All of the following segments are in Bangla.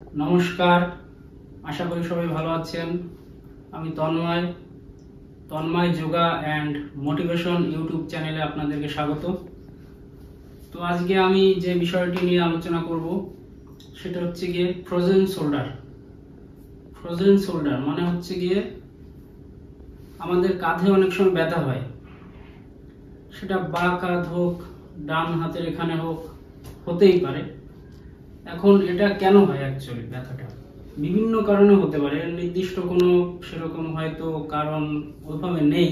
নমস্কার, আশা করি সবাই ভালো আছেন। আমি Tanmoy yoga and motivation YouTube চ্যানেলে আপনাদেরকে স্বাগত। তো আজকে আমি যে বিষয়টি নিয়ে আলোচনা করব সেটা হচ্ছে গিয়ে ফ্রোজেন শোল্ডার মানে হচ্ছে গিয়ে আমাদের কাঁধে অনেক সময় ব্যথা হয়, সেটা বাঁ কাঁধ হোক, ডান হাতের এখানে হোক, হতেই পারে। এখন এটা কেন হয়? অ্যাকচুয়ালি ব্যথাটা বিভিন্ন কারণে হতে পারে, নির্দিষ্ট কোনো সেরকম হয়তো কারণ ওইভাবে নেই,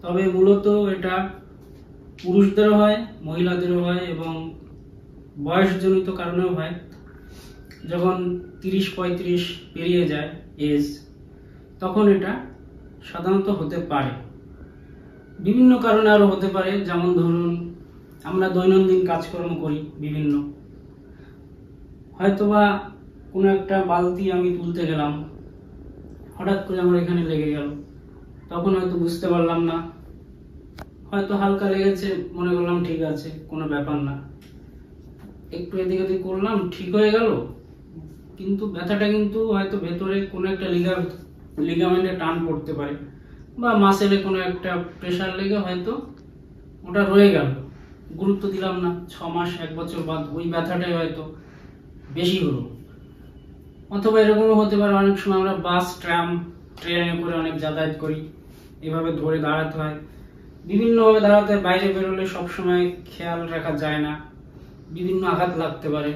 তবে মূলত এটা পুরুষদেরও হয়, মহিলাদেরও হয় এবং বয়সজনিত কারণেও হয়। যখন 30-35 পেরিয়ে যায় এজ, তখন এটা সাধারণত হতে পারে। বিভিন্ন কারণে আরো হতে পারে, যেমন ধরুন আমরা দৈনন্দিন কাজকর্ম করি বিভিন্ন, হয়তোবা কোনো একটা বালতি আমি তুলতে গেলাম, হঠাৎ করে আমার এখানে লেগে গেল, তখন হয়তো বুঝতে পারলাম না, হয়তো হালকা লেগেছে, মনে করলাম ঠিক আছে, কোনো ব্যাপার না, একটু এদিক ওদিক করলাম, ঠিক হয়ে গেল। কিন্তু ব্যথাটা কিন্তু হয়তো ভেতরে কোনো একটা লিগামেন্টে টান পড়তে পারে, বা মাসেলে কোনো একটা প্রেশার লেগে হয়তো ওটা রয়ে গেল, গুরুত্ব দিলাম না, 6 মাস 1 বছর বাদ ওই ব্যথাটাই হয়তো বেশি হলো। অথবা এরকমও হতে পারে, অনেক সময় আমরা বাস, ট্রাম, ট্রেনে করে অনেক যাতায়াত করি, এভাবে ধরে দাঁড়াতে হয়, বিভিন্নভাবে দাঁড়াতে, বাইরে বেরোলে সবসময় খেয়াল রাখা যায় না, বিভিন্ন আঘাত লাগতে পারে,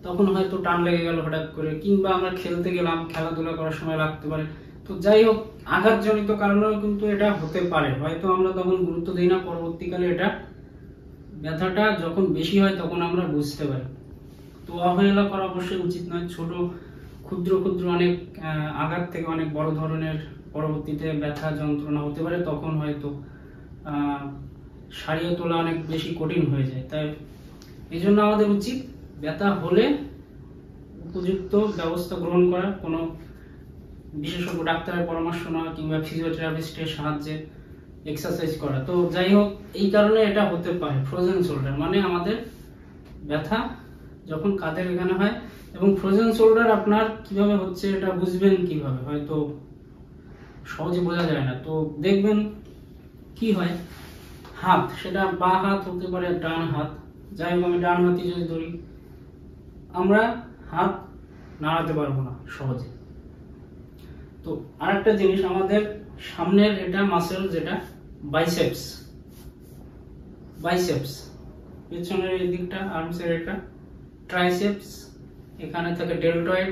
তখন হয়তো টান লেগে গেল হঠাৎ করে, কিংবা আমরা খেলতে গেলাম, খেলাধুলা করার সময় লাগতে পারে। তো যাই হোক, আঘাতজনিত কারণেও কিন্তু এটা হতে পারে, হয়তো আমরা তখন গুরুত্ব দিই না, পরবর্তীকালে এটা ব্যথাটা যখন বেশি হয় তখন আমরা বুঝতে পারি। তো অবহেলা করা অবশ্যই উচিত নয়। ছোট ক্ষুদ্র ক্ষুদ্র অনেক আঘাত থেকে অনেক বড় ধরনের পরবর্তীতে ব্যথা যন্ত্রণা হতে পারে, তখন হয়তো সারিয়ে তোলা অনেক বেশি কঠিন হয়ে যায়। তাই এই জন্য আমাদের উচিত ব্যথা হলে উপযুক্ত ব্যবস্থা গ্রহণ করা, কোনো বিশেষজ্ঞ ডাক্তারের পরামর্শ নেওয়া কিংবা ফিজিওথেরাপিস্টের সাহায্যে এক্সারসাইজ করা। তো যাই হোক, এই কারণে এটা হতে পারে ফ্রোজেন শোল্ডার, মানে আমাদের ব্যথা যখন কাঁধের এখানে হয়। এবং ফ্রোজেন শোল্ডার আপনার কিভাবে হচ্ছে এটা বুঝবেন কিভাবে, হয়তো সহজে বোঝা যায় না। তো দেখবেন কি হয়, হাত, সেটা বাঁ হাত হতে পারে, ডান হাত, যাই হোক আমি ডান হাতি যদি ধরি, আমরা হাত নাড়াতে পারবো না সহজে। তো আরেকটা জিনিস, আমাদের সামনের এটা মাসেল, যেটা বাইসেপস, পেছনের এই দিকটা আর্মসের এটা ট্রাইসেপস, এখানে থাকে ডেল্টয়েড।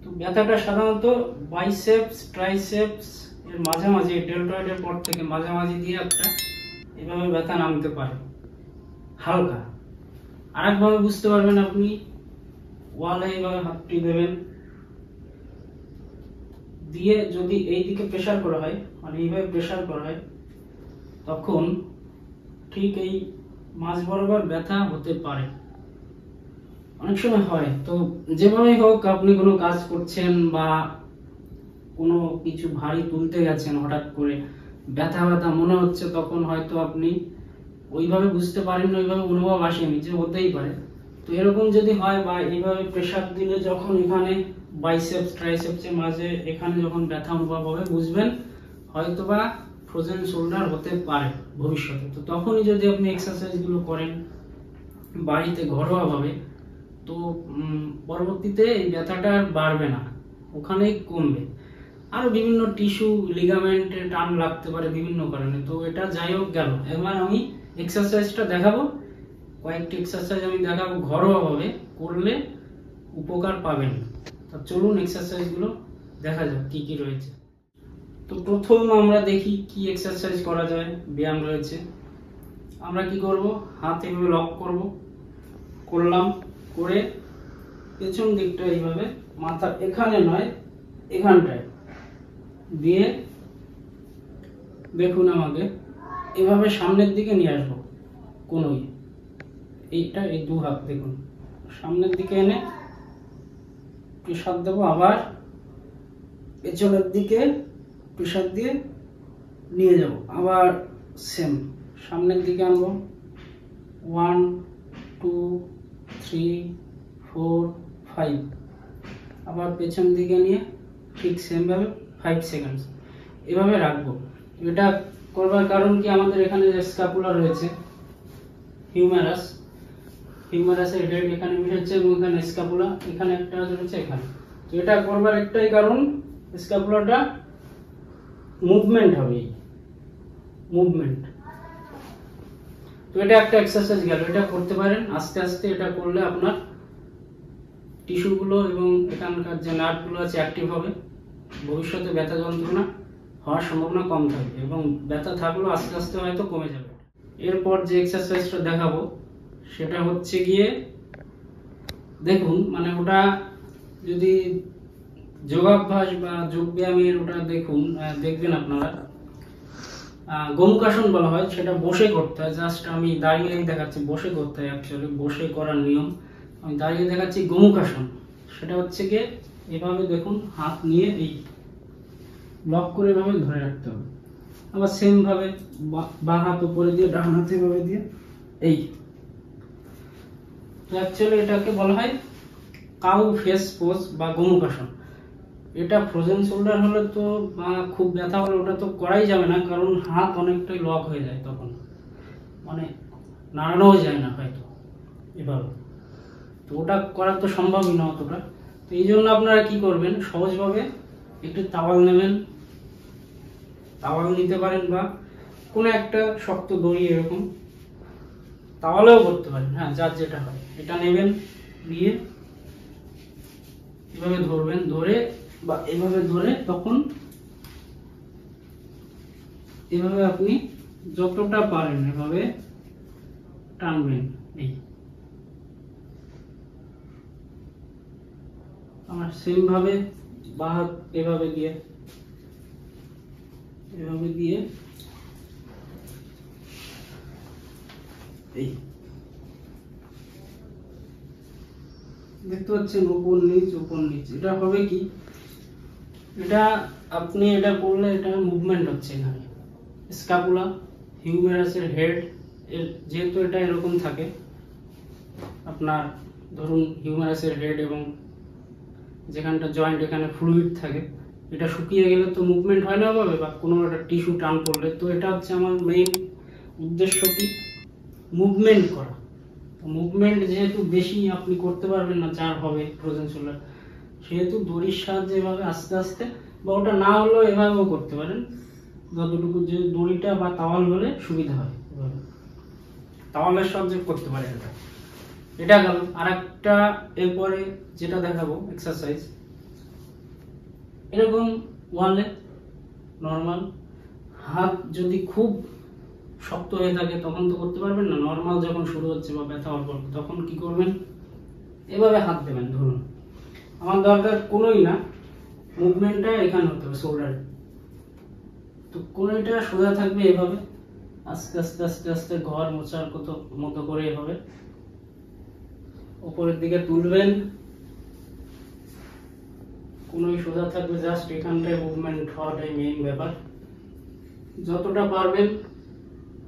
তো ব্যথাটা সাধারণত বাইসেপস, ট্রাইসেপস এর মাঝামাঝি, ডেল্টয়েডের পর থেকে মাঝামাঝি দিয়ে একটা এভাবে ব্যথা নামতে পারে হালকা। আরেকভাবে বুঝতে পারবেন, আপনি ওয়ালে এইভাবে হাতটি দেবেন, দিয়ে যদি এই দিকে প্রেসার করা হয়, মানে এইভাবে প্রেসার করা হয়, তখন ঠিক এই মাঝ বরাবর ব্যথা হতে পারে, অনেক সময় হয়। তো যেভাবেই হোক, আপনি কোনো কাজ করছেন বা কোনো কিছু ভারী তুলতে গেছেন, হঠাৎ করে ব্যথা ব্যথা মনে হচ্ছে, তখন হয়তো আপনি ওইভাবে বুঝতে পারেন না, ওইভাবে অনুভব আসেনি, যে হতেই পারে। তো এরকম যদি হয়, বা এইভাবে প্রেসার দিলে যখন এখানে বাইসেপস ট্রাইসেপসের মাঝে এখানে যখন ব্যথা অনুভব হবে, বুঝবেন হয়তোবা ফ্রোজেন শোল্ডার হতে পারে ভবিষ্যতে। তো তখনই যদি আপনি এক্সারসাইজ গুলো করেন বাড়িতে ঘরোয়াভাবে, তো পরবর্তীতে এই ব্যথাটা আর বাড়বে না, ওখানেই কমবে। আরো বিভিন্ন টিস্যু, লিগামেন্টে টান লাগতে পারে বিভিন্ন কারণে। তো এটা যাই হোক গেল, এবার আমি এক্সারসাইজটা দেখাবো, কয়েকটি এক্সারসাইজ আমি দেখাবো, ঘরোয়াভাবে করলে উপকার পাবেন। তো চলুন এক্সারসাইজ গুলো দেখা যাক কি কি রয়েছে। তো প্রথম আমরা দেখি কি এক্সারসাইজ করা যায়, ব্যায়াম রয়েছে। আমরা কি করব, হাত এভাবে লক করলাম, করে পেছন দিকটা এইভাবে, মাথা এখানে নয় এখানটায় দিয়ে, দেখুন আমাকে এভাবে সামনের দিকে নিয়ে আসবো, কোনোই এইটা, এই দু হাত দেখুন সামনের দিকে এনে প্রেসার দেবো, আবার পেছনের দিকে প্রেসার দিয়ে নিয়ে যাব, আবার সেম সামনের দিকে আনবো, 1 2 3 4 5, আবার পেছন দিকে নিয়ে ঠিক সেমভাবে 5 সেকেন্ড এভাবে রাখবো। এটা করবার কারণ কি, আমাদের এখানে যে স্ক্যাপুলা রয়েছে, হিউমেরাসের হেড এখানে মিশেছে এবং এখানে স্ক্যাপুলা এখানে একটা রয়েছে এখানে। তো এটা করবার একটাই কারণ, স্ক্যাপুলাটা মুভমেন্ট হবে, মুভমেন্ট। তো এটা একটা এক্সারসাইজ গেল, এটা করতে পারেন আস্তে আস্তে। এটা করলে আপনার টিস্যুগুলো এবং এখানকার যে নার্ভগুলো আছে অ্যাক্টিভ হবে, ভবিষ্যতে ব্যথা যন্ত্রণা হওয়ার সম্ভাবনা কম থাকবে এবং ব্যথা থাকলেও আস্তে আস্তে হয়তো কমে যাবে। এরপর যে এক্সারসাইজটা দেখাবো সেটা হচ্ছে গিয়ে, দেখুন মানে ওটা যদি যোগাভ্যাস বা যোগব্যায়ামের ওটা দেখবেন আপনারা, গোমুখাসন বলা হয়, সেটা বসে করতে হয়। জাস্ট আমি দাঁড়িয়েই দেখাচ্ছি, বসে করতে হয় অ্যাকচুয়ালি, বসে করার নিয়ম। আমি দাঁড়িয়ে দেখাচ্ছি গোমুখাসন। সেটা হচ্ছে গিয়ে এভাবে দেখুন, হাত নিয়ে এই লক করে এভাবে ধরে রাখতে হবে। আবার সেম ভাবে বাঁ হাত উপরে দিয়ে ডান হাত এভাবে দিয়ে এই। তো অ্যাকচুয়ালি এটাকে বলা হয় কাউ ফেস পোজ বা গোমুখাসন। এটা ফ্রোজেন শোল্ডার হলে তো খুব ব্যথা হলে ওটা তো করাই যাবে না, কারণ হাত অনেকটাই লক হয়ে যায়, তখন মানে নাড়ানোও যায় না হয়তো এভাবে। তো ওটা করা তো সম্ভবই না অতটা। তো এই জন্য আপনারা কি করবেন, সহজভাবে একটু তাওয়াল নেবেন, তাওয়াল নিতে পারেন বা কোনো একটা শক্ত দড়ি, এরকম তাওয়ালেও করতে পারেন, হ্যাঁ যার যেটা হয়। এটা নেবেন, দিয়ে এভাবে ধরবেন, ধরে বা এভাবে ধরে তখন এভাবে আপনি যতটা পারেন এভাবে টানবেন। এই আমার সেম ভাবে বাঁ হাত এভাবে দিয়ে এই দেখতে পাচ্ছেন, উপর নিচ উপর নিচ। এটা হবে কি, এটা আপনি এটা করলে এটা মুভমেন্ট হচ্ছে এখানে স্ক্যাপুলা, হিউমেরাসের হেড এর, যেহেতু এটা এরকম থাকে আপনার, ধরুন হিউমেরাসের হেড এবং যেখানটা জয়েন্ট এখানে ফ্লুইড থাকে, এটা শুকিয়ে গেলে তো মুভমেন্ট হয় না ভাবে, বা কোনো একটা টিস্যু টান পড়লে। তো এটা হচ্ছে আমার মেইন উদ্দেশ্য কি, মুভমেন্ট করা। মুভমেন্ট যেহেতু বেশি আপনি করতে পারবেন না, যার হবে ফ্রোজেন শোল্ডার, সেহেতু দড়ির সাহায্যে এভাবে আস্তে আস্তে, বা ওটা না হলেও এভাবেও করতে পারেন, যতটুকু যে দড়িটা বা তাওয়াল হলে সুবিধা হয়, এভাবে তাওয়ালের সাহায্যে করতে পারেন। এটা গেল। আর একটা এরপরে যেটা দেখাবো এক্সারসাইজ, এরকম ওয়ালে নর্মাল, হাত যদি খুব শক্ত হয়ে থাকে তখন তো করতে পারবেন না। নর্মাল যখন শুরু হচ্ছে বা ব্যথা হওয়ার পর, তখন কি করবেন, এভাবে হাত দেবেন। ধরুন আমার দরকার কোনোই না, মুভমেন্টটা এখানে হতে হবে শোল্ডারে। তো কোনোটা সোজা থাকবে, এভাবে আস্তে আস্তে আস্তে আস্তে ঘর মোছার মতো করে এভাবে উপরের দিকে তুলবেন। কোনোই সোজা থাকবে, জাস্ট এখানটায় মুভমেন্ট হওয়াটাই মেইন ব্যাপার। যতটা পারবেন,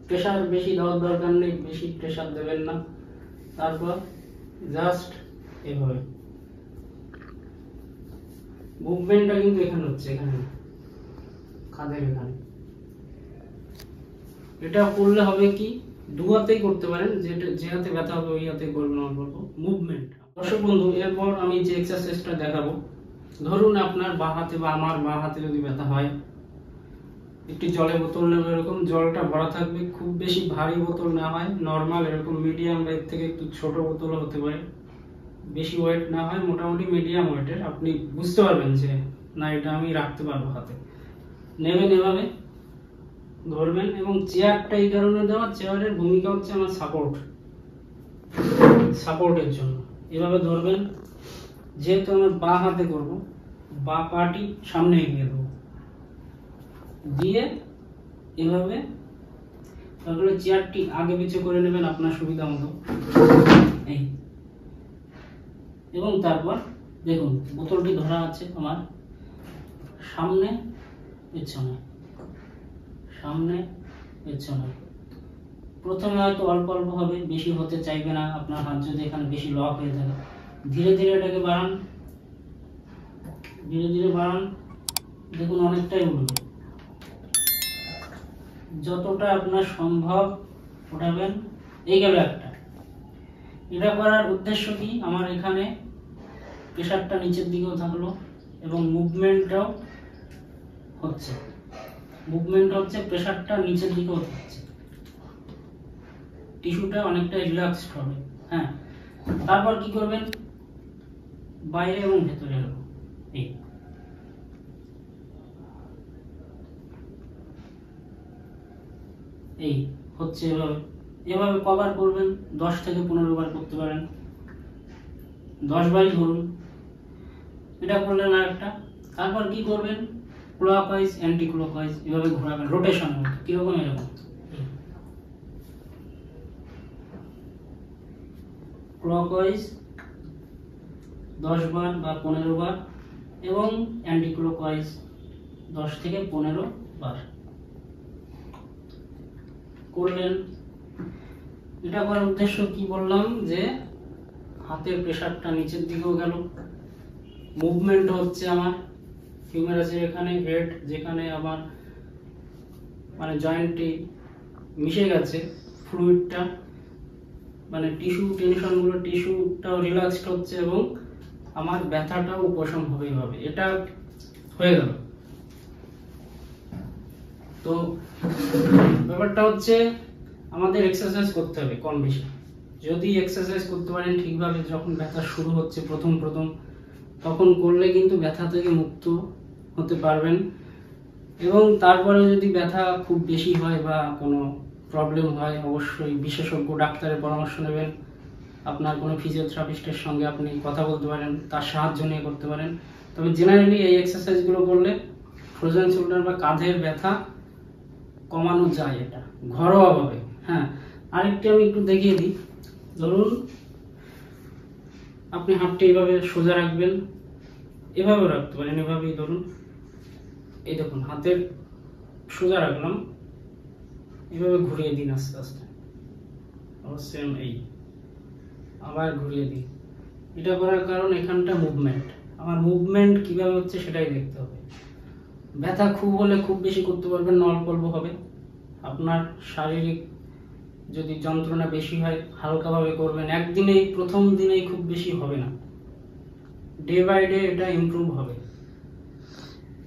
প্রেশার বেশি দেওয়ার দরকার নেই, বেশি প্রেশার দেবেন না। তারপর জাস্ট এভাবে মুভমেন্টটা কিন্তু এখানে হচ্ছে, এখানে কাঁধের এখানে। এটা করলে হবে কি, দু হাতেই করতে পারেন, যে হাতে ব্যথা হবে ওই হাতে করবেন অল্প অল্প মুভমেন্ট। দর্শক বন্ধু, এরপর আমি যে এক্সারসাইজটা দেখাবো, ধরুন আপনার বাঁ হাতে বা আমার বাঁ হাতে যদি ব্যথা হয়, একটি জলের বোতল নেবে, এরকম জলটা ভরা থাকবে, খুব বেশি ভারী বোতল না হয়, নর্মাল এরকম মিডিয়াম ওয়েট থেকে একটু ছোট বোতল হতে পারে, বেশি ওয়েট না হয়, মোটামুটি মিডিয়াম ওয়েটের। আপনি বুঝতে পারবেন যে না এটা আমি রাখতে পারবো হাতে। নেবেন, এভাবে ধরবেন, এবং চেয়ারটা এই কারণে দেওয়া, চেয়ারের ভূমিকা হচ্ছে আমার সাপোর্টের জন্য। এভাবে ধরবেন, যেহেতু আমি বাঁ হাতে করব, বাঁ পাটি সামনে এগিয়ে দেবো, দিয়ে এভাবে তারপরে চেয়ারটি আগে পিছে করে নেবেন আপনার সুবিধা মতো, এই। এবং তারপর দেখুন বোতলটি ধরা আছে আমার সামনে পেছনে, সামনে পেছনে। প্রথমে হয়তো অল্প অল্প হবে, বেশি হতে চাইবে না আপনার হাত যদি এখানে বেশি লক হয়ে থাকে। ধীরে ধীরে এটাকে বাড়ান, ধীরে ধীরে বাড়ান, দেখুন অনেকটাই উঠবে। যতটা আপনার সম্ভব ওঠাবেন। এই গেল একটা। এটা করার উদ্দেশ্য কি, আমার এখানে প্রেশারটা নিচের দিকেও থাকলো এবং মুভমেন্টটাও হচ্ছে, প্রেশারটা নিচের দিকেও থাকছে, টিস্যুটা অনেকটা রিল্যাক্সড হবে। হ্যাঁ, তারপর কি করবেন, বাইরে এবং ভেতরে এলো, এই হচ্ছে এভাবে। এভাবে কবার করবেন, 10 থেকে 15 বার করতে পারেন, 10 বারই করুন। এটা করলেন আরেকটা। তারপর কি করবেন, ক্লকওয়াইজ অ্যান্টি ক্লকওয়াইজ এভাবে ঘোরাবেন, রোটেশন হবে। কিরকম, এরকম ক্লকওয়াইজ 10 বার বা 15 বার এবং অ্যান্টি ক্লকওয়াইজ 10 থেকে 15 বার করলেন। এটা করার উদ্দেশ্য কি বললাম, যে হাতের প্রেশারটা নিচের দিকেও গেল, মুভমেন্ট হচ্ছে, আমার হিউমেরাসের এখানে হেড যেখানে আমার মানে জয়েন্টে মিশে গেছে ফ্লুইডটা, মানে টিস্যু টেনশনগুলো, টিস্যুটাও রিল্যাক্সড হচ্ছে এবং আমার ব্যথাটাও উপশম হবে। এইভাবে এটা হয়ে গেল। তো ব্যাপারটা হচ্ছে আমাদের এক্সারসাইজ করতে হবে কম বেশি। যদি এক্সারসাইজ করতে পারেন ঠিকভাবে, যখন ব্যথা শুরু হচ্ছে প্রথম তখন করলে কিন্তু ব্যথা থেকে মুক্ত হতে পারবেন। এবং তারপরে যদি ব্যথা খুব বেশি হয় বা কোনো প্রবলেম হয়, অবশ্যই বিশেষজ্ঞ ডাক্তারের পরামর্শ নেবেন। আপনার কোনো ফিজিওথেরাপিস্টের সঙ্গে আপনি কথা বলতে পারেন, তার সাহায্য নিয়ে করতে পারেন। তবে জেনারেলি এই এক্সারসাইজগুলো করলে ফ্রোজেন শোল্ডার বা কাঁধের ব্যথা কমানো যায়, এটা ঘরোয়াভাবে। হ্যাঁ, আরেকটি আমি একটু দেখিয়ে দিই। ধরুন আপনি হাতটা এইভাবে সোজা রাখবেন, এভাবেও রাখতে পারেন, এভাবেই ধরুন, এই দেখুন হাতের সোজা রাখলাম, এভাবে ঘুরিয়ে দিন আস্তে আস্তে, সেম এই আবার ঘুরিয়ে দিই। এটা করার কারণ এখানটা মুভমেন্ট, আমার মুভমেন্ট কিভাবে হচ্ছে সেটাই দেখতে হবে। ব্যথা খুব হলে খুব বেশি করতে পারবেন না, অল্প অল্প হবে। আপনার শারীরিক যদি যন্ত্রণা বেশি হয় হালকাভাবে করবেন, একদিনেই প্রথম দিনেই খুব বেশি হবে না, ডে বাই ডে এটা ইমপ্রুভ হবে।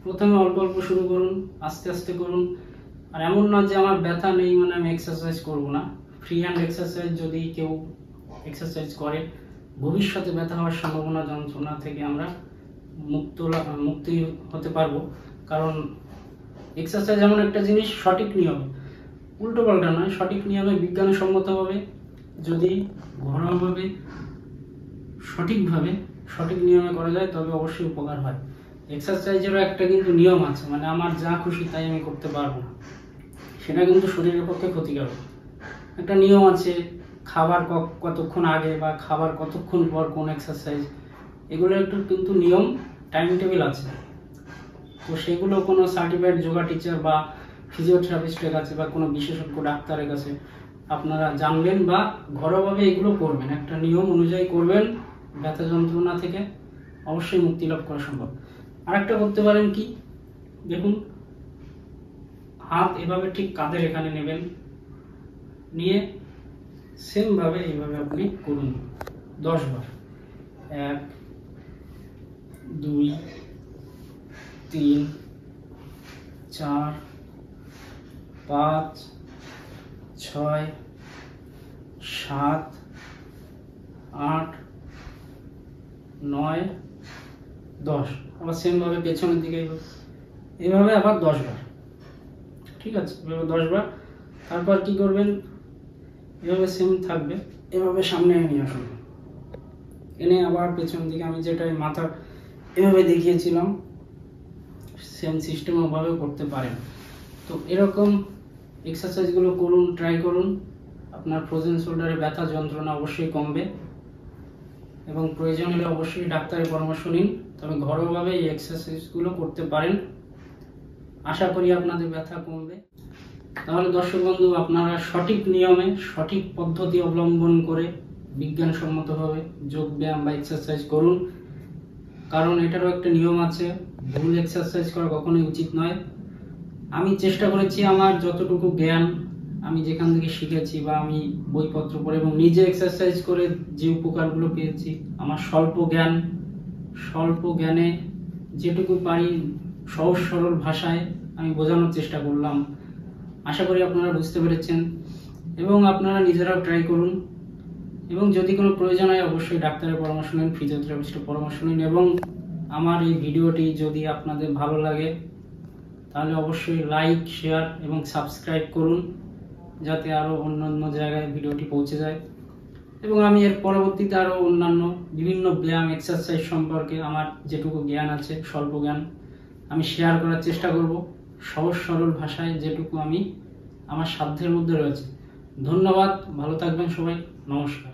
প্রথমে অল্প অল্প শুরু করুন, আস্তে আস্তে করুন। আর এমন না যে আমার ব্যথা নেই মানে আমি এক্সারসাইজ করব না। ফ্রি হ্যান্ড এক্সারসাইজ যদি কেউ এক্সারসাইজ করে, ভবিষ্যতে ব্যথা হওয়ার সম্ভাবনা, যন্ত্রণা থেকে আমরা মুক্তি হতে পারবো। কারণ এক্সারসাইজ এমন একটা জিনিস, সঠিক নিয়মে, উল্টো পাল্টা নয়, সঠিক নিয়মে বিজ্ঞানসম্মতভাবে যদি ঘরোয়াভাবে সঠিক নিয়মে করা যায় তবে অবশ্যই উপকার হয়। এক্সারসাইজেরও একটা কিন্তু নিয়ম আছে, মানে আমার যা খুশি তাই আমি করতে পারবো না, সেটা কিন্তু শরীরের পক্ষে ক্ষতিকারক। একটা নিয়ম আছে, খাবার কতক্ষণ আগে বা খাবার কতক্ষণ পর কোন এক্সারসাইজ, এগুলো একটু কিন্তু নিয়ম, টাইম টেবিল আছে। তো সেগুলো কোনো সার্টিফাইড যোগা টিচার বা ফিজিওথেরাপিস্টের কাছে বা কোনো বিশেষজ্ঞ ডাক্তারের কাছে আপনারা জানবেন বা ঘরোয়াভাবে এগুলো করবেন, একটা নিয়ম অনুযায়ী করবেন, ব্যথা যন্ত্রণা থেকে অবশ্যই মুক্তি লাভ করা সম্ভব। আরেকটা করতে পারেন কি, দেখুন হাত এভাবে ঠিক কাঁধের এখানে নেবেন, নিয়ে সেম ভাবে এইভাবে আপনি করুন 10 বার। 1 2 3 4 5 6 7 8 9 10। আবার সেম ভাবে পেছনের দিকে এইভাবে আবার 10 বার। ঠিক আছে, এভাবে 10 বার। তারপর কি করবেন, এভাবে সেম থাকবে, এভাবে সামনে নিয়ে আসুন, এনে আবার পেছন দিকে আমি যেটা মাথা এভাবে দেখিয়েছিলাম সেম সিস্টেম ওভাবে করতে পারেন। তো এরকম এক্সারসাইজগুলো করুন, ট্রাই করুন, আপনার ফ্রোজেন শোল্ডারে ব্যথা যন্ত্রণা অবশ্যই কমবে এবং প্রয়োজন হলে অবশ্যই ডাক্তারের পরামর্শ নিন। তবে ঘরোয়াভাবে এই এক্সারসাইজগুলো করতে পারেন, আশা করি আপনাদের ব্যথা কমবে। তাহলে দর্শক বন্ধু, আপনারা সঠিক নিয়মে সঠিক পদ্ধতি অবলম্বন করে বিজ্ঞানসম্মতভাবে যোগ ব্যায়াম বা এক্সারসাইজ করুন, কারণ এটারও একটা নিয়ম আছে। ভুল এক্সারসাইজ করা কখনোই উচিত নয়। আমি চেষ্টা করেছি আমার যতটুকু জ্ঞান আমি যেখান থেকে শিখেছি বা আমি বইপত্র পড়ে এবং নিজে এক্সারসাইজ করে যে উপকারগুলো পেয়েছি, আমার স্বল্প জ্ঞানে যেটুকু পারি সহজ সরল ভাষায় আমি বোঝানোর চেষ্টা করলাম। আশা করি আপনারা বুঝতে পেরেছেন এবং আপনারা নিজেরাও ট্রাই করুন। এবং যদি কোনো প্রয়োজন হয় অবশ্যই ডাক্তারের পরামর্শ নিন, ফিজিওথেরাপিস্টের পরামর্শ নিন। এবং আমার এই ভিডিওটি যদি আপনাদের ভালো লাগে তাহলে অবশ্যই লাইক, শেয়ার এবং সাবস্ক্রাইব করুন, যাতে আরও অন্যান্য জায়গায় ভিডিওটি পৌঁছে যায়। এবং আমি এর পরবর্তীতে আরও অন্যান্য বিভিন্ন ব্যায়াম এক্সারসাইজ সম্পর্কে আমার যেটুকু জ্ঞান আছে, স্বল্প জ্ঞান, আমি শেয়ার করার চেষ্টা করব সহজ সরল ভাষায়, যেটুকু আমি আমার সাধ্যের মধ্যে রয়েছে। ধন্যবাদ, ভালো থাকবেন সবাই, নমস্কার।